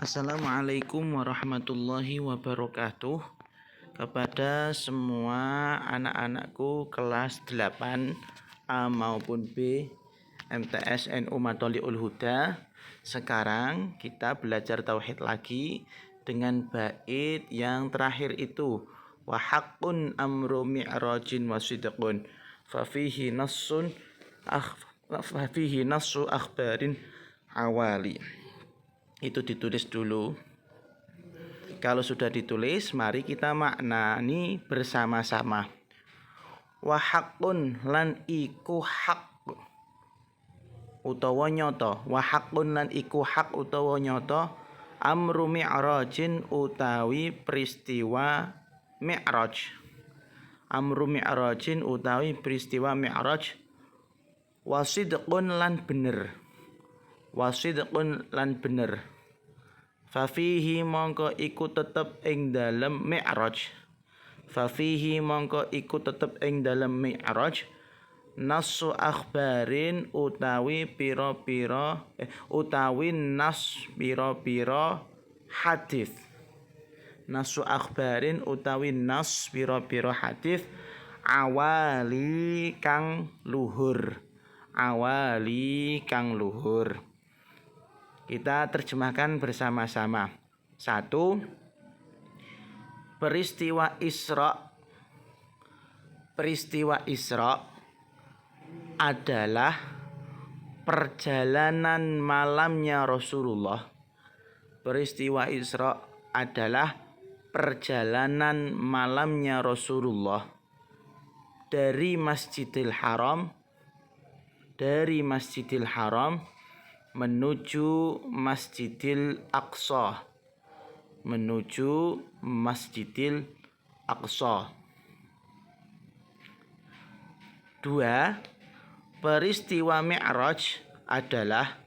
Assalamualaikum warahmatullahi wabarakatuh. Kepada semua anak-anakku kelas 8 A maupun B MTS NU Madholiul Huda. Sekarang kita belajar tauhid lagi dengan bait yang terakhir itu, wa haqqun amru mi'rajin wa sidqun fafihi nassu akhbarin awali. Itu ditulis dulu. Kalau sudah ditulis, mari kita maknani bersama-sama. Wa haqqun lan iku hak utawa nyata. Wa haqqun lan iku hak utawa nyata amru mi'rajin utawi peristiwa mi'raj. Amru mi'rajin utawi peristiwa mi'raj. Wasidqun lan bener. Wasidqun lan bener. Fafihi mongko iku tetep ing dalem mi'raj. Fafihi mongko iku tetep ing dalem mi'raj nasu akhbarin utawi pira-pira utawi nas pira-pira hadis. Nasu akhbarin utawi nas pira-pira hadis awali kang luhur. Awali kang luhur. Kita terjemahkan bersama-sama. 1. Peristiwa Isra. Peristiwa Isra adalah perjalanan malamnya Rasulullah. Peristiwa Isra adalah perjalanan malamnya Rasulullah dari Masjidil Haram menuju Masjidil Aqsa. Menuju Masjidil Aqsa. 2. Peristiwa Mi'raj adalah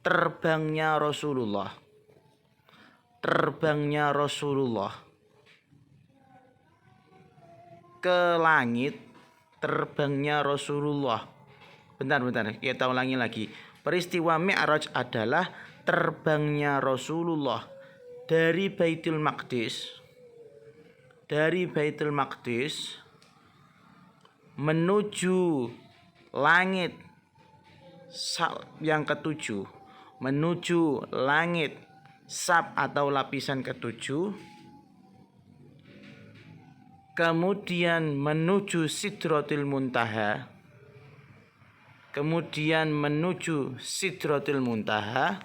terbangnya Rasulullah. Terbangnya Rasulullah ke langit. Terbangnya Rasulullah. Bentar, kita ulangi lagi. Peristiwa Mi'raj adalah terbangnya Rasulullah dari Baitul Maqdis. Dari Baitul Maqdis menuju langit yang ketujuh. Menuju langit sab atau lapisan ketujuh. Kemudian menuju Sidratil Muntaha. Kemudian menuju Sidratil Muntaha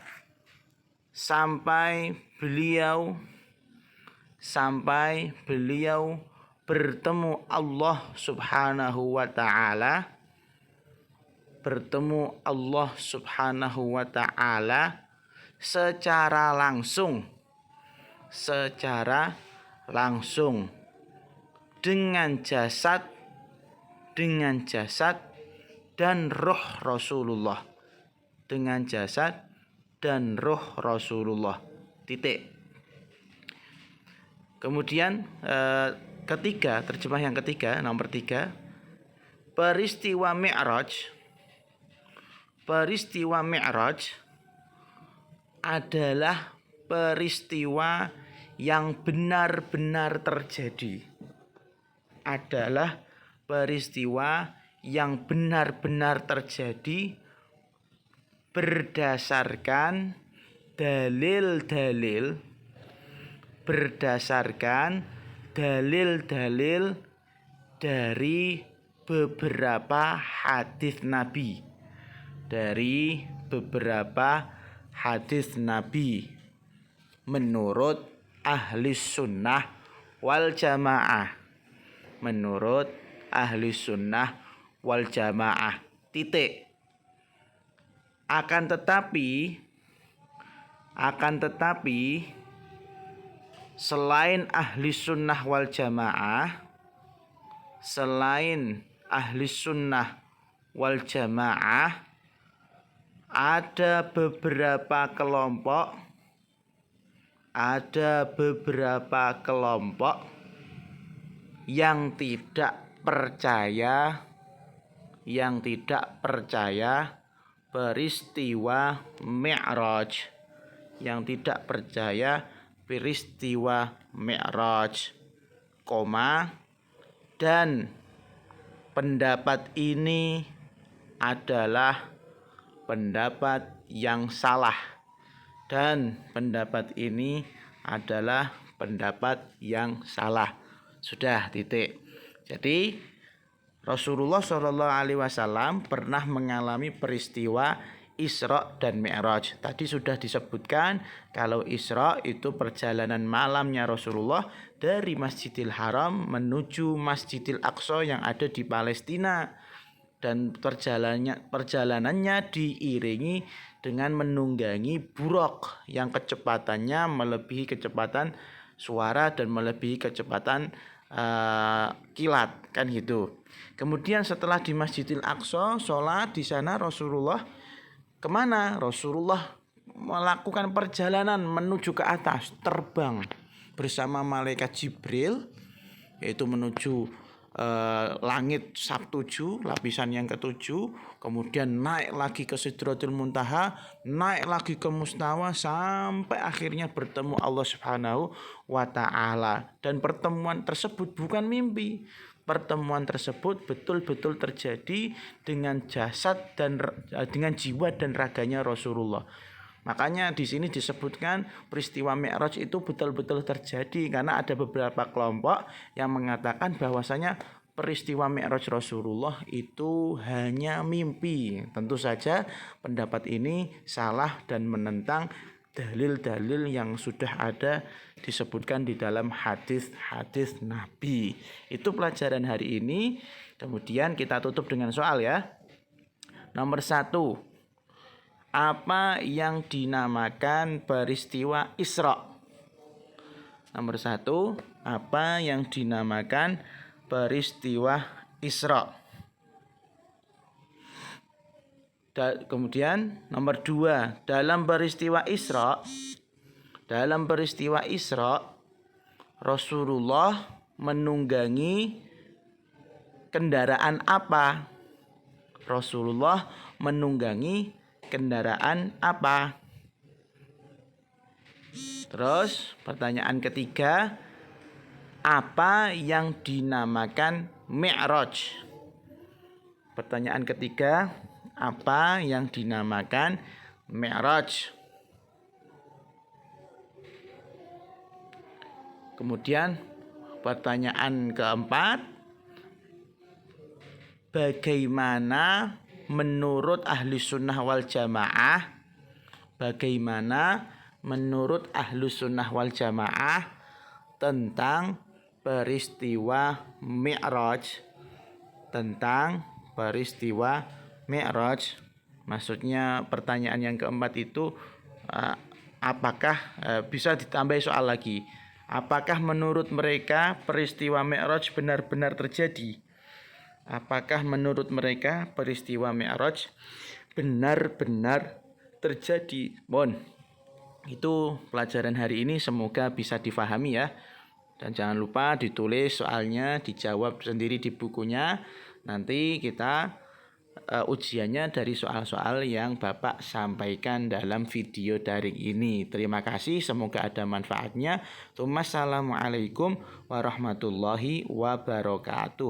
sampai beliau bertemu Allah Subhanahu wa taala. Bertemu Allah Subhanahu wa taala secara langsung. Dengan jasad dan roh Rasulullah. Dengan jasad dan roh Rasulullah. Titik. Kemudian terjemah yang ketiga, nomor 3. Peristiwa Mi'raj adalah peristiwa yang benar-benar terjadi. Adalah peristiwa yang benar-benar terjadi berdasarkan dalil-dalil dari beberapa hadis Nabi. Dari beberapa hadis Nabi menurut ahli sunnah wal jamaah. Menurut ahli sunnah wal jamaah. Titik. Akan tetapi selain ahli sunnah wal jamaah, ada beberapa kelompok yang tidak percaya peristiwa Mi'raj. Yang tidak percaya peristiwa Mi'raj, dan pendapat ini adalah pendapat yang salah. Dan pendapat ini adalah pendapat yang salah. Sudah, titik. Jadi Rasulullah SAW pernah mengalami peristiwa Isra dan Mi'raj. Tadi sudah disebutkan kalau Isra itu perjalanan malamnya Rasulullah dari Masjidil Haram menuju Masjidil Aqsa yang ada di Palestina. Dan perjalanannya diiringi dengan menunggangi buraq yang kecepatannya melebihi kecepatan suara dan melebihi kecepatan kilat, kan gitu. Kemudian setelah di Masjidil Aqsa sholat di sana, Rasulullah kemana? Rasulullah melakukan perjalanan menuju ke atas, terbang bersama malaikat Jibril, yaitu menuju langit Sabtuju, lapisan yang ketujuh, kemudian naik lagi ke Sidratul Muntaha, naik lagi ke Mustawa, sampai akhirnya bertemu Allah Subhanahu wa Ta'ala. Dan pertemuan tersebut bukan mimpi. Pertemuan tersebut betul-betul terjadi dengan jasad dan dengan jiwa dan raganya Rasulullah. Makanya di sini disebutkan peristiwa Mi'raj itu betul-betul terjadi, karena ada beberapa kelompok yang mengatakan bahwasanya peristiwa Mi'raj Rasulullah itu hanya mimpi. Tentu saja pendapat ini salah dan menentang dalil-dalil yang sudah ada disebutkan di dalam hadis-hadis Nabi. Itu pelajaran hari ini. Kemudian kita tutup dengan soal ya. Nomor 1. Apa yang dinamakan peristiwa Isra? Nomor 1. Apa yang dinamakan peristiwa Isra? Kemudian nomor 2. Dalam peristiwa Isra, Rasulullah menunggangi kendaraan apa? Rasulullah menunggangi kendaraan apa? Terus pertanyaan ketiga, apa yang dinamakan Mi'raj? Pertanyaan ketiga, apa yang dinamakan Mi'raj? Kemudian pertanyaan keempat, bagaimana menurut ahli sunnah wal jamaah? Bagaimana menurut ahli sunnah wal jamaah tentang peristiwa Mi'raj? Tentang peristiwa Mi'raj. Maksudnya pertanyaan yang keempat itu apakah bisa ditambah soal lagi? Apakah menurut mereka peristiwa Mi'raj benar-benar terjadi? Apakah menurut mereka peristiwa Mi'raj benar-benar terjadi? Itu pelajaran hari ini, semoga bisa difahami ya. Dan jangan lupa ditulis soalnya, dijawab sendiri di bukunya. Nanti kita ujiannya dari soal-soal yang Bapak sampaikan dalam video daring ini. Terima kasih, semoga ada manfaatnya. Assalamualaikum warahmatullahi wabarakatuh.